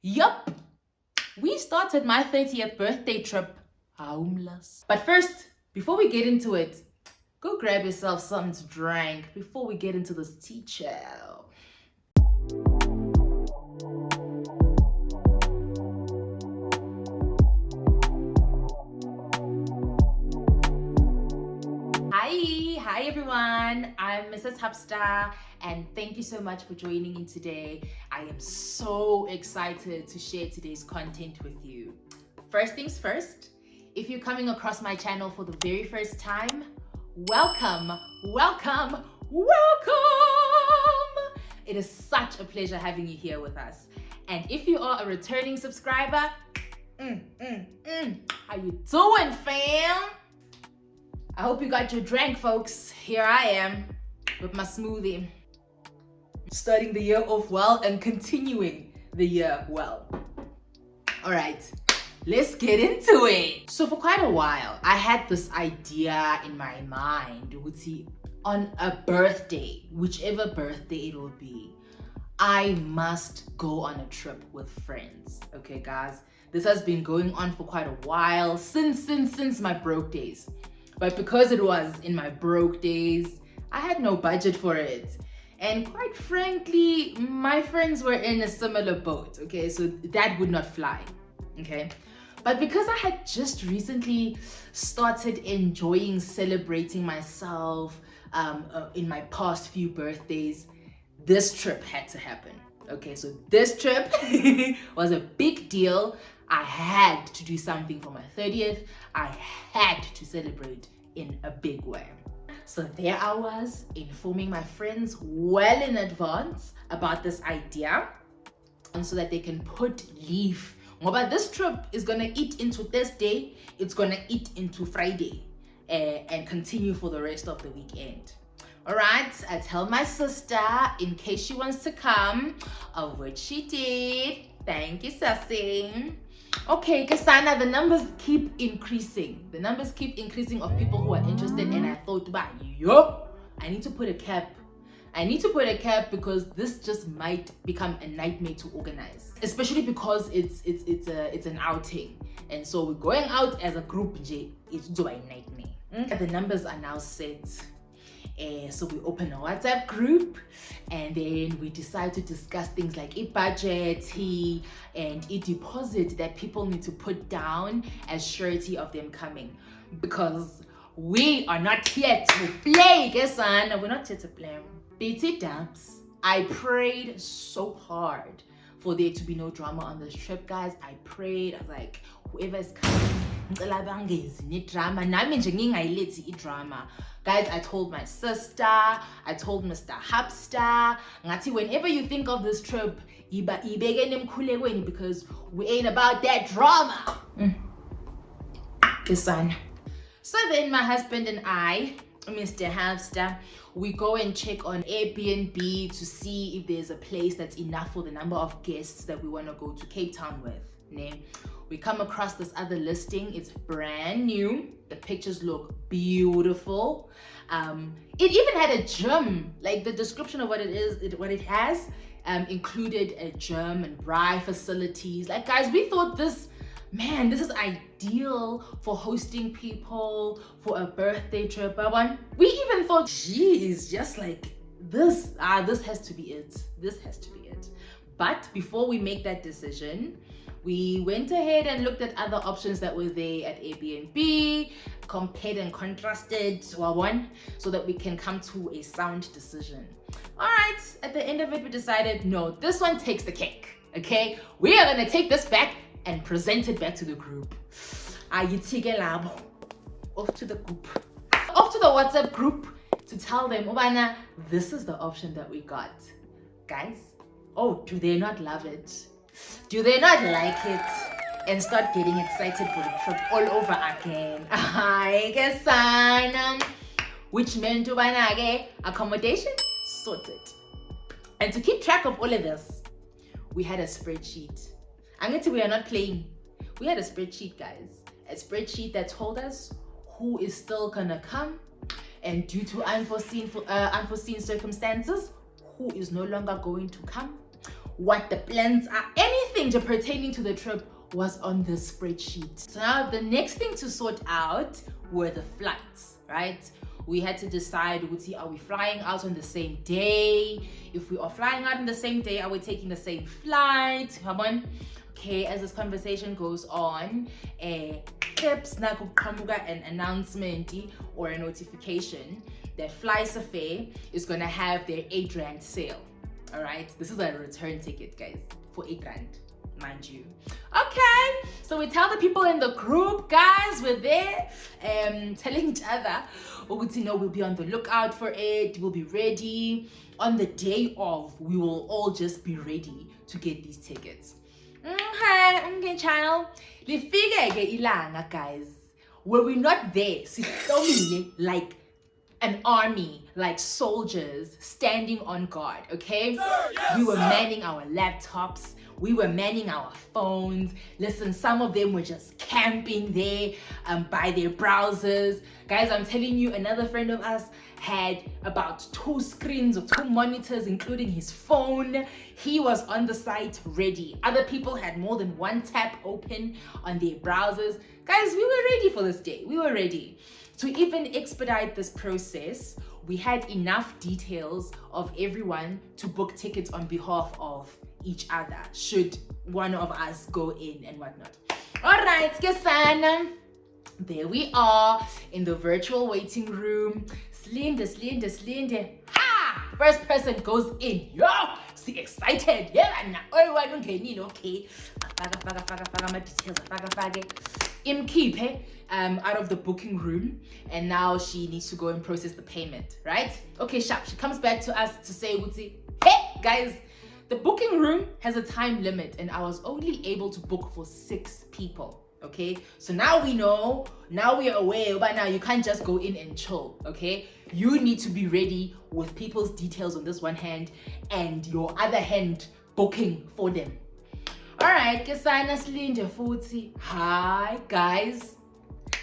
Yup, we started my 30th birthday trip homeless. But first, before we get into it, go grab yourself something to drink before we get into this tea chow. Hi everyone. I'm Mrs. Hubstar and thank you so much for joining in today. I am so excited to share today's content with you. First things first, if you're coming across my channel for the very first time, welcome. It is such a pleasure having you here with us. And if you are a returning subscriber, how you doing, fam? I hope you got your drink, folks. Here I am with my smoothie. Starting the year off well and continuing the year well. All right, let's get into it. So for quite a while, I had this idea in my mind, on a birthday, whichever birthday it will be, I must go on a trip with friends. Okay, guys, this has been going on for quite a while, since my broke days. But because it was in my broke days, I had no budget for it. And quite frankly, my friends were in a similar boat, okay? So that would not fly, okay? But because I had just recently started enjoying celebrating myself in my past few birthdays, this trip had to happen, okay? So this trip was a big deal. I had to do something for my 30th. I had to celebrate in a big way. So there I was, informing my friends well in advance about this idea, and so that they can put leave. But this trip is gonna eat into Thursday, it's gonna eat into Friday, and continue for the rest of the weekend. All right, I tell my sister in case she wants to come, of which she did. Thank you, Sassy. Okay, Kasana, the numbers keep increasing. The numbers keep increasing of people who are interested, and I thought, I need to put a cap. I need to put a cap because this just might become a nightmare to organize, especially because it's an outing, and so we're going out as a group. It's a nightmare. The numbers are now set. So we open a WhatsApp group, and then we decide to discuss things like a budget and a deposit that people need to put down as surety of them coming, because we are not here to play, we're not here to play. BT Dubs, I prayed so hard for there to be no drama on this trip, guys. I prayed. I was like, whoever is coming, drama. Guys, I told my sister, I told Mr. Hubstar, whenever you think of this trip, because we ain't about that drama. So then my husband and I, Mr. Hubstar, we go and check on Airbnb to see if there's a place that's enough for the number of guests that we want to go to Cape Town with. We come across this other listing. It's brand new. The pictures look beautiful. It even had a gym. Like the description of what it is, what it has, included a gym and braai facilities. Like, guys, we thought this is ideal for hosting people for a birthday trip. We even thought, geez, just like this has to be it. This has to be it. But before we make that decision, we went ahead and looked at other options that were there at Airbnb, compared and contrasted so that we can come to a sound decision. All right, at the end of it, we decided, no, this one takes the cake, okay? We are gonna take this back and present it back to the group. Off to the group. Off to the WhatsApp group to tell them, Obana, this is the option that we got. Guys, oh, do they not love it? Do they not like it? And start getting excited for the trip all over again. Which meant accommodation sorted. And to keep track of all of this, we had a spreadsheet. I'm going to say we are not playing. We had a spreadsheet, guys. A spreadsheet that told us who is still gonna come, and due to unforeseen circumstances, who is no longer going to come. what the plans are, anything pertaining to the trip was on the spreadsheet. So now the next thing to sort out were the flights, right? We had to decide, are we flying out on the same day? If we are flying out on the same day, are we taking the same flight? Come on. Okay, as this conversation goes on, clips an announcement or a notification that FlySafair is gonna have their R8 sale. All right, this is a return ticket, guys, for R8, mind you. Okay, so we tell the people in the group, guys, we're there, telling each other, we'll be on the lookout for it, we'll be ready. On the day of, we will all just be ready to get these tickets. Okay, child. Lifike ilanga, guys. Were we not there, like an army, like soldiers standing on guard, okay? Sir, yes, we were manning our laptops, we were manning our phones. Listen, some of them were just camping there by their browsers. Guys, I'm telling you, another friend of us had about 2 screens or 2 monitors, including his phone. He was on the site ready. Other people had more than 1 tab open on their browsers. Guys, we were ready for this day. We were ready. To even expedite this process, we had enough details of everyone to book tickets on behalf of each other, should one of us go in and whatnot. All right, Kesana. There we are in the virtual waiting room. Slinde. Ha! First person goes in. Yo! See, excited. Yeah, okay. Faga my details. Imkeep out of the booking room, and now she needs to go and process the payment, right? Okay, sharp. She comes back to us to say, hey, guys, the booking room has a time limit, and I was only able to book for 6 people. Okay, so now we know, now we are aware, but now you can't just go in and chill. Okay, you need to be ready with people's details on this one hand and your other hand booking for them. All right, Kesana Slinde Futi. Hi, guys.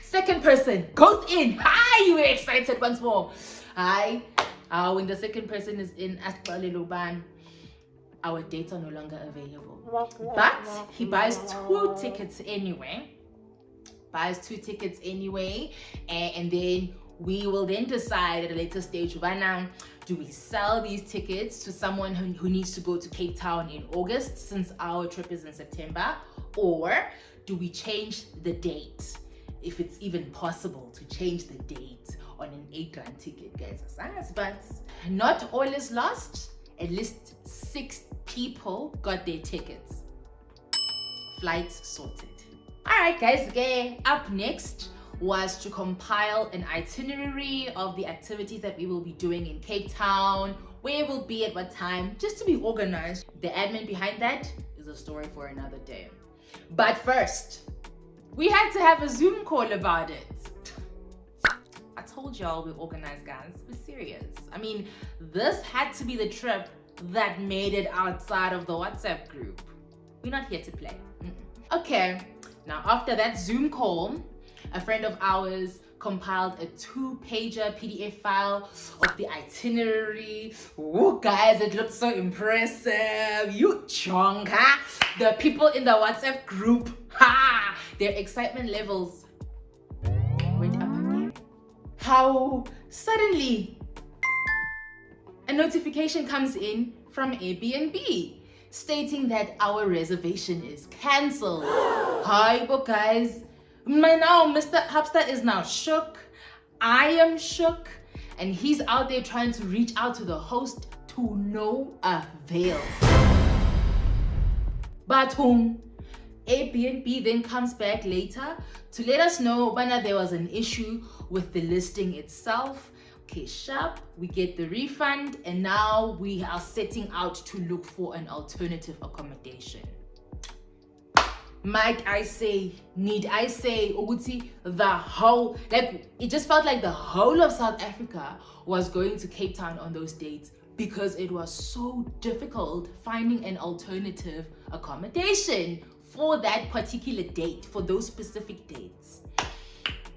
Second person goes in. Hi, you were excited once more. Hi. When the second person is in, our dates are no longer available. But he buys 2 tickets anyway. And then we will then decide at a later stage, do we sell these tickets to someone who needs to go to Cape Town in August, since our trip is in September, or do we change the date, if it's even possible to change the date on an R8 ticket, guys? But not all is lost. At least 6 people got their tickets. Flights sorted. All right, guys, up next was to compile an itinerary of the activities that we will be doing in Cape Town, where we'll be at what time, just to be organized. The admin behind that is a story for another day. But first, we had to have a Zoom call about it. I told y'all we're organized, guys. We're serious. I mean, this had to be the trip that made it outside of the WhatsApp group. We're not here to play. Okay, now after that Zoom call, a friend of ours compiled a 2-pager PDF file of the itinerary. Oh, guys, it looked so impressive. You chonga. The people in the WhatsApp group, their excitement levels went up again. How suddenly a notification comes in from Airbnb stating that our reservation is cancelled. Hi, but guys, now Mr. Hubster is now shook. I am shook, and he's out there trying to reach out to the host to no avail. But Airbnb then comes back later to let us know when there was an issue with the listing itself. Okay, sharp, we get the refund, and now we are setting out to look for an alternative accommodation. Might I say, need I say, Uguti, the whole, it just felt like the whole of South Africa was going to Cape Town on those dates, because it was so difficult finding an alternative accommodation for that particular date, for those specific dates.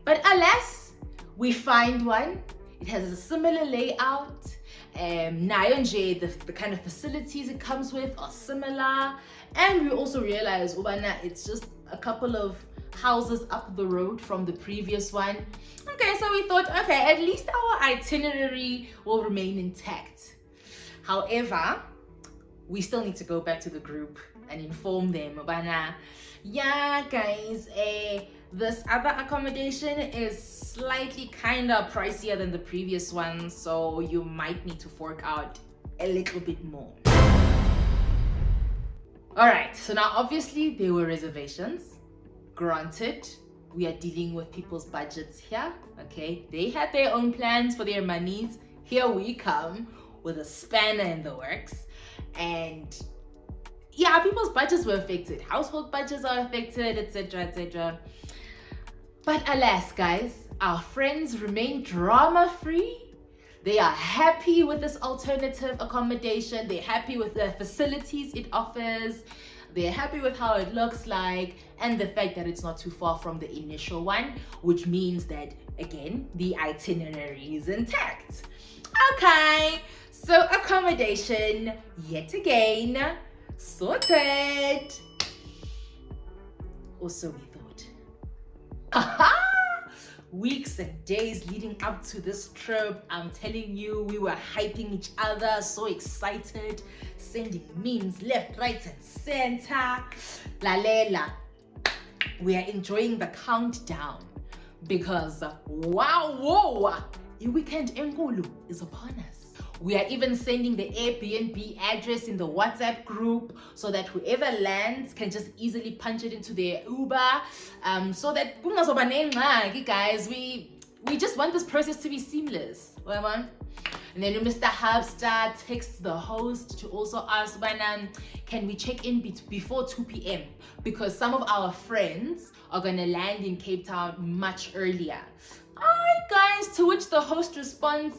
But alas, we find one. It has a similar layout, nayo nje, the kind of facilities it comes with are similar, and we also realize ubana it's just a couple of houses up the road from the previous one. Okay, so we thought, okay, at least our itinerary will remain intact. However, we still need to go back to the group and inform them ubana, yeah guys, this other accommodation is slightly kind of pricier than the previous one, so you might need to fork out a little bit more. All right, so now obviously there were reservations. Granted, we are dealing with people's budgets here, okay? They had their own plans for their monies. Here we come with a spanner in the works. And yeah, people's budgets were affected. Household budgets are affected, etc., etc. But alas, guys, our friends remain drama-free. They are happy with this alternative accommodation. They're happy with the facilities it offers. They're happy with how it looks like and the fact that it's not too far from the initial one, which means that, again, the itinerary is intact. Okay, so accommodation, yet again, sorted. Also, we thought, weeks and days leading up to this trip, I'm telling you, we were hyping each other, so excited, sending memes left, right, and center. Lalela, we are enjoying the countdown because wow, the weekend enkulu is upon us. We are even sending the Airbnb address in the WhatsApp group so that whoever lands can just easily punch it into their Uber. So that guys, we just want this process to be seamless. And then Mr. Hubstar texts the host to also ask, can we check in before 2 p.m? Because some of our friends are gonna land in Cape Town much earlier. Alright guys, to which the host responds,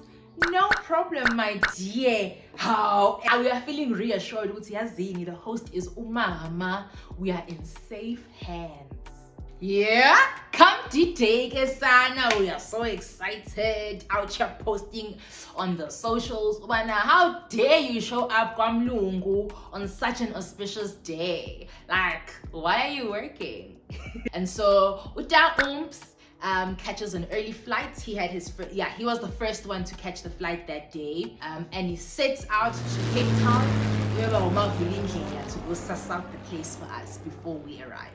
no problem, my dear. How we are feeling reassured. The host is umama. We are in safe hands. Yeah, come D-Day, Kesana. We are so excited. Out here posting on the socials. How dare you show up Kwamlungu on such an auspicious day? Like, why are you working? And so, Uta Umps catches an early flight. He was the first one to catch the flight that day, and he sets out to Cape Town to go suss out the place for us before we arrive.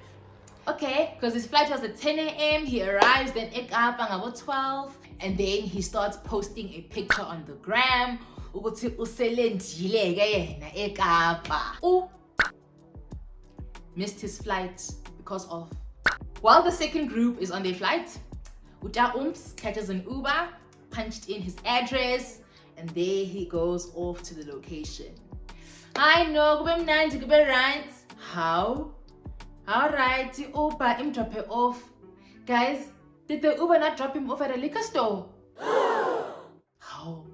Okay, because his flight was at 10 a.m. he arrives then about 12, and then he starts posting a picture on the gram. Missed his flight because of, while the second group is on their flight, Uta Umps catches an Uber, punched in his address, and there he goes off to the location. I know, right? How? Alright, the Uber him drop it off. Guys, did the Uber not drop him off at a liquor store? How?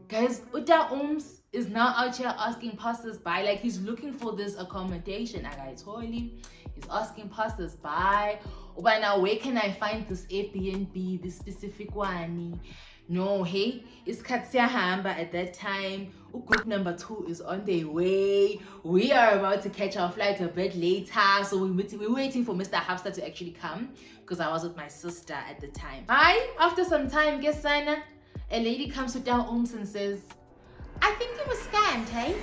Guys, Uta Umps is now out here asking passers-by, like he's looking for this accommodation. I told him, he's asking passers-by, by now, where can I find this Airbnb, this specific one? No, hey, it's Katsia Hamba at that time. Group number 2 is on their way. We are about to catch our flight a bit later, so we're waiting for Mr. Hafster to actually come because I was with my sister at the time. Hi, after some time, guess Sana, a lady comes to down Ums and says, I think you were scammed, hey?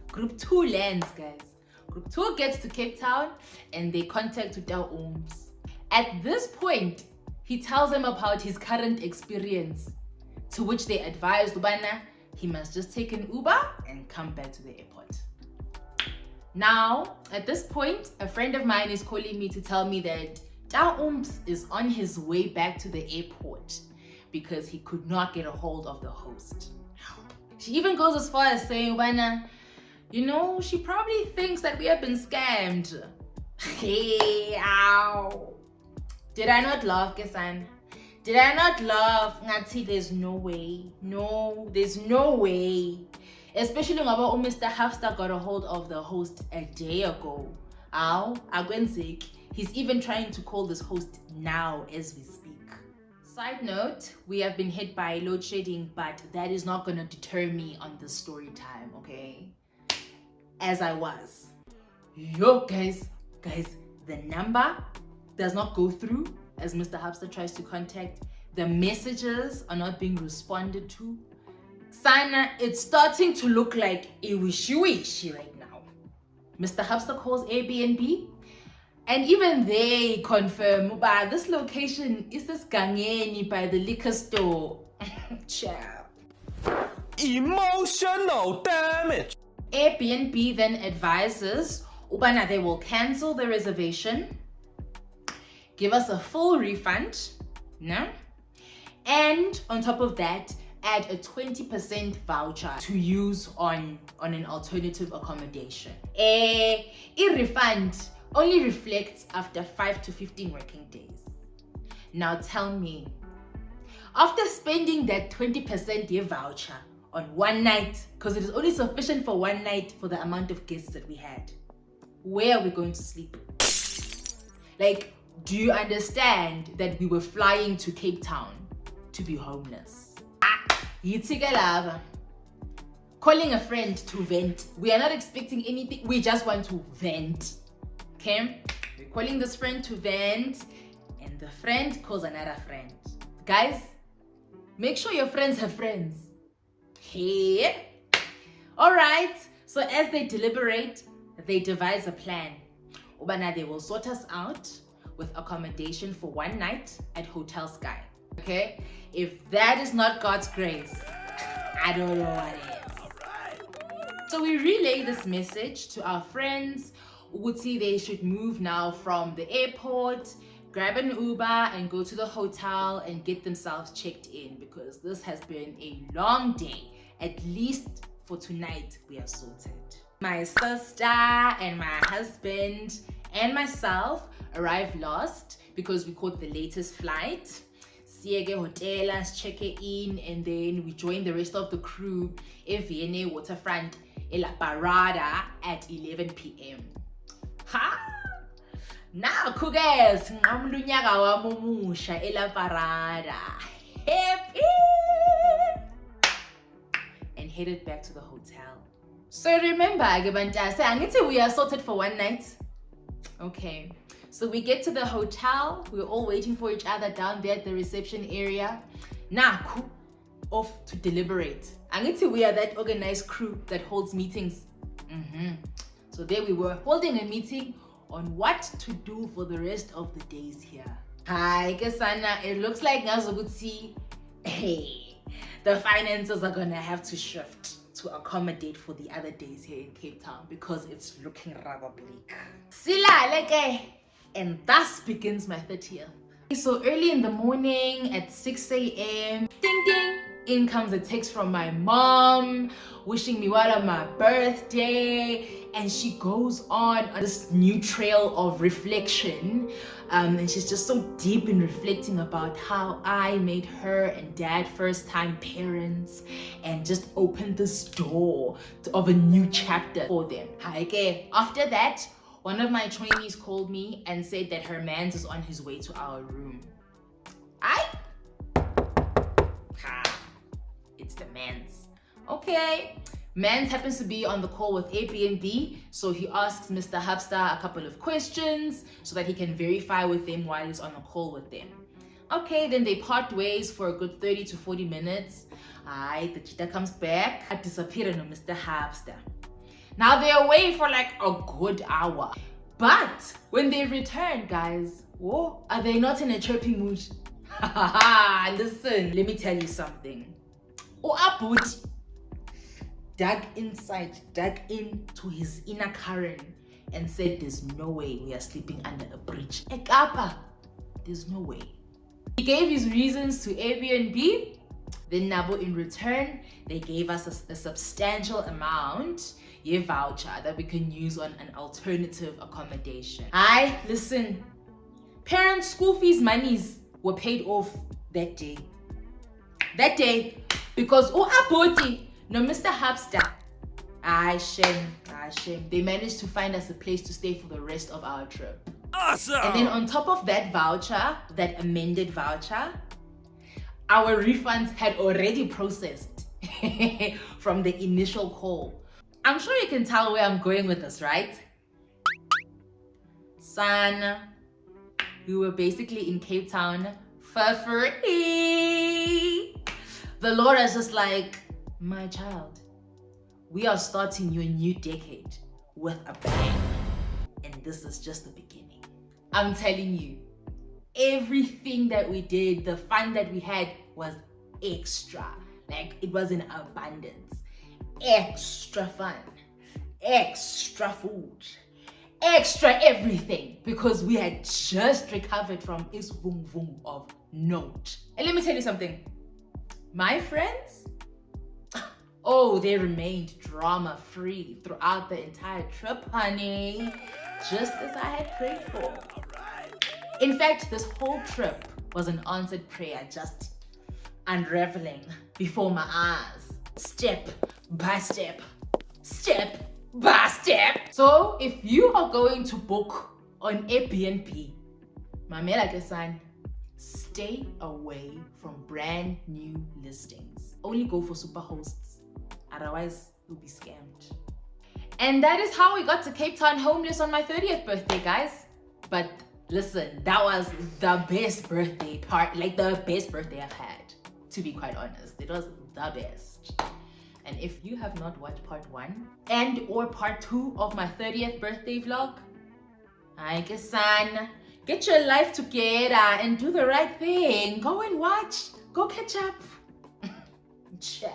Group 2 lands, guys. Group 2 gets to Cape Town and they contact Uta Umps. At this point, he tells them about his current experience, to which they advised Ubana he must just take an Uber and come back to the airport. Now, at this point, a friend of mine is calling me to tell me that Uta Umps is on his way back to the airport because he could not get a hold of the host. She even goes as far as saying, Ubana, you know, she probably thinks that we have been scammed. Hey, ow. Did I not laugh, Kesan? Did I not laugh? Ngati, there's no way. No, there's no way. Especially when Mr. Hafster got a hold of the host a day ago. Ow, Agwensik. He's even trying to call this host now as we speak. Side note, we have been hit by load shedding, but that is not gonna deter me on this story time, okay? As I was. Yo, guys, the number does not go through as Mr. Hubster tries to contact. The messages are not being responded to. Sana, it's starting to look like a wishy-washy right now. Mr. Hubster calls Airbnb, and even they confirm, but this location is this Gangeni by the liquor store. Ciao. Emotional damage. Airbnb then advises Ubana they will cancel the reservation, give us a full refund, no? And on top of that, add a 20% voucher to use on an alternative accommodation. A refund only reflects after 5 to 15 working days. Now tell me, after spending that 20% voucher on one night, because it is only sufficient for one night for the amount of guests that we had, where are we going to sleep? Like, do you understand that we were flying to Cape Town to be homeless? Calling a friend to vent. We are not expecting anything. We just want to vent. Okay? We're calling this friend to vent, and the friend calls another friend. Guys, make sure your friends have friends. Hey. All right. So as they deliberate, they devise a plan. Ubana, they will sort us out with accommodation for one night at Hotel Sky. Okay? If that is not God's grace, I don't know what is. So we relay this message to our friends. Uguti, they should move now from the airport, grab an Uber and go to the hotel and get themselves checked in, because this has been a long day. At least for tonight, we are sorted. My sister and my husband and myself arrived last because we caught the latest flight. Siege hotel, check in, and then we joined the rest of the crew at Vienna waterfront in La Parada at 11 p.m. Ha! Now, guys, ngamlunyaka wamumusha ela Parada. Happy! And headed back to the hotel. So remember, we are sorted for one night. Okay. So we get to the hotel. We're all waiting for each other down there at the reception area. Now, off to deliberate. We are that organized crew that holds meetings. So there we were, holding a meeting on what to do for the rest of the days here. Hi, Kesana. It looks like Ngazuguti, hey, the finances are gonna have to shift to accommodate for the other days here in Cape Town because it's looking rather bleak. Sila, leke. And thus begins my 30th. So early in the morning at 6 a.m., ding ding, in comes a text from my mom wishing me well on my birthday, and she goes on this new trail of reflection, and she's just so deep in reflecting about how I made her and dad first-time parents and just opened this door of a new chapter for them. After that, one of my trainees called me and said that her man's is on his way to our room. It's the man's. Okay. Mans happens to be on the call with Airbnb, so he asks Mr. Hubster a couple of questions so that he can verify with them while he's on the call with them. Okay, then they part ways for a good 30 to 40 minutes. The cheetah comes back. I disappeared on Mr. Hubster. Now they're away for like a good hour. But when they return, guys, whoa, are they not in a chirpy mood? Listen, let me tell you something. Abut dug into his inner current and said, there's no way we are sleeping under a bridge. Ekapa, there's no way. He gave his reasons to Airbnb. Then Nabo, in return, they gave us a substantial amount, voucher that we can use on an alternative accommodation. Listen, parents' school fees monies were paid off that day. Because Aboti, no Mr. Hubster, shame. They managed to find us a place to stay for the rest of our trip. Awesome! And then on top of that voucher, that amended voucher, our refunds had already processed from the initial call. I'm sure you can tell where I'm going with this, right? Son, we were basically in Cape Town for free. The Lord is just like, my child, we are starting your new decade with a bang. And this is just the beginning. I'm telling you, everything that we did, the fun that we had was extra. Like, it was in abundance. Extra fun, extra food, extra everything, because we had just recovered from this boom boom of note. And let me tell you something. My friends, oh, they remained drama-free throughout the entire trip, honey. Just as I had prayed for. In fact, this whole trip was an answered prayer, just unraveling before my eyes. Step by step. Step by step. So if you are going to book on Airbnb, mamela son, stay away from brand new listings. Only go for super hosts. Otherwise, you'll be scammed. And that is how we got to Cape Town homeless on my 30th birthday, guys. But listen, that was the best birthday part, like the best birthday I've had, to be quite honest. It was the best. And if you have not watched part 1 and or part 2 of my 30th birthday vlog, I guess, son, get your life together and do the right thing. Go and watch. Go catch up. Ciao.